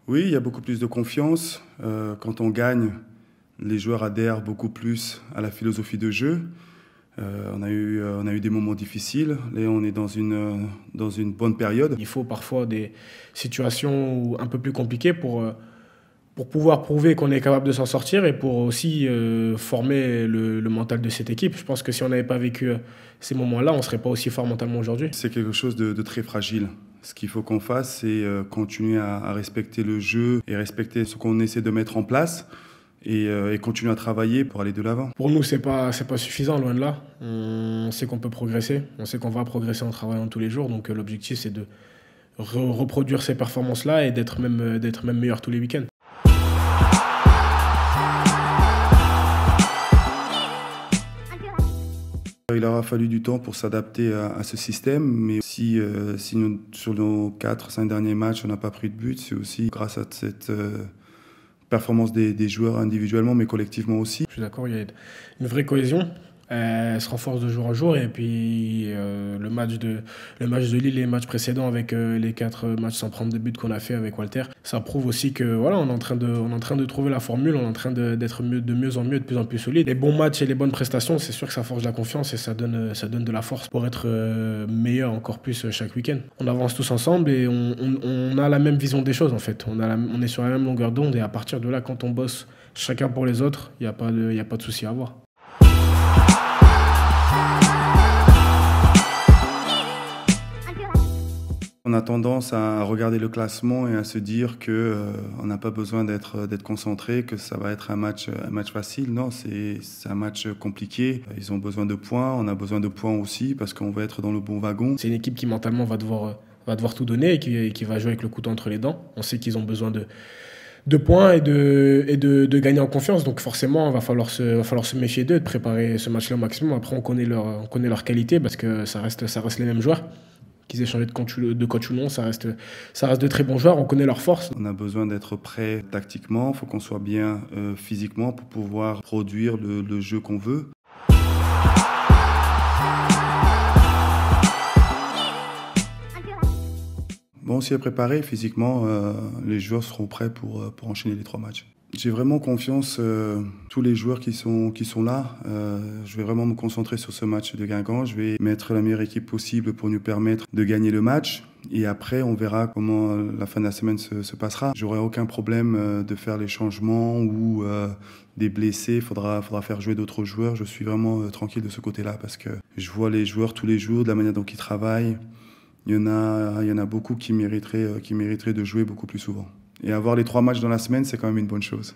Oui, il y a beaucoup plus de confiance. Quand on gagne, les joueurs adhèrent beaucoup plus à la philosophie de jeu. On a eu des moments difficiles. Là, on est dans une bonne période. Il faut parfois des situations un peu plus compliquées pour pouvoir prouver qu'on est capable de s'en sortir et pour aussi former le mental de cette équipe. Je pense que si on n'avait pas vécu ces moments-là, on ne serait pas aussi fort mentalement aujourd'hui. C'est quelque chose de très fragile. Ce qu'il faut qu'on fasse, c'est continuer à respecter le jeu et respecter ce qu'on essaie de mettre en place et continuer à travailler pour aller de l'avant. Pour nous, c'est pas suffisant, loin de là. On sait qu'on peut progresser, on sait qu'on va progresser en travaillant tous les jours. Donc l'objectif, c'est de reproduire ces performances-là et d'être même meilleur tous les week-ends. Il aura fallu du temps pour s'adapter à ce système, mais si nous, sur nos 4-5 derniers matchs, on n'a pas pris de but, c'est aussi grâce à cette performance des joueurs individuellement, mais collectivement aussi. Je suis d'accord, il y a une vraie cohésion. Elle se renforce de jour en jour et puis le match de Lille et les matchs précédents avec les 4 matchs sans prendre de but qu'on a fait avec Walter, ça prouve aussi que voilà, on est en train de trouver la formule, on est en train d'être de mieux en mieux, de plus en plus solide. Les bons matchs et les bonnes prestations, c'est sûr que ça forge la confiance et ça donne de la force pour être meilleur encore plus chaque week-end. On avance tous ensemble et on a la même vision des choses en fait. On est sur la même longueur d'onde et à partir de là, quand on bosse chacun pour les autres, il n'y a pas de souci à avoir. On a tendance à regarder le classement et à se dire qu'on n'a pas besoin d'être concentré, que ça va être un match facile. Non, c'est un match compliqué. Ils ont besoin de points, on a besoin de points aussi parce qu'on va être dans le bon wagon. C'est une équipe qui mentalement va devoir tout donner et qui va jouer avec le couteau entre les dents. On sait qu'ils ont besoin de points et de gagner en confiance. Donc forcément, il va falloir se méfier d'eux, de préparer ce match-là au maximum. Après, on connaît leur qualité parce que ça reste les mêmes joueurs. Qu'ils aient changé de coach ou non, ça reste de très bons joueurs, on connaît leurs forces. On a besoin d'être prêt tactiquement, il faut qu'on soit bien physiquement pour pouvoir produire le jeu qu'on veut. Bon, on s'y est préparé physiquement, les joueurs seront prêts pour enchaîner les 3 matchs. J'ai vraiment confiance tous les joueurs qui sont là. Je vais vraiment me concentrer sur ce match de Guingamp. Je vais mettre la meilleure équipe possible pour nous permettre de gagner le match. Et après, on verra comment la fin de la semaine se passera. J'aurai aucun problème de faire les changements ou des blessés. Il faudra faire jouer d'autres joueurs. Je suis vraiment tranquille de ce côté-là parce que je vois les joueurs tous les jours, de la manière dont ils travaillent. Il y en a beaucoup qui mériteraient de jouer beaucoup plus souvent. Et avoir les 3 matchs dans la semaine, c'est quand même une bonne chose.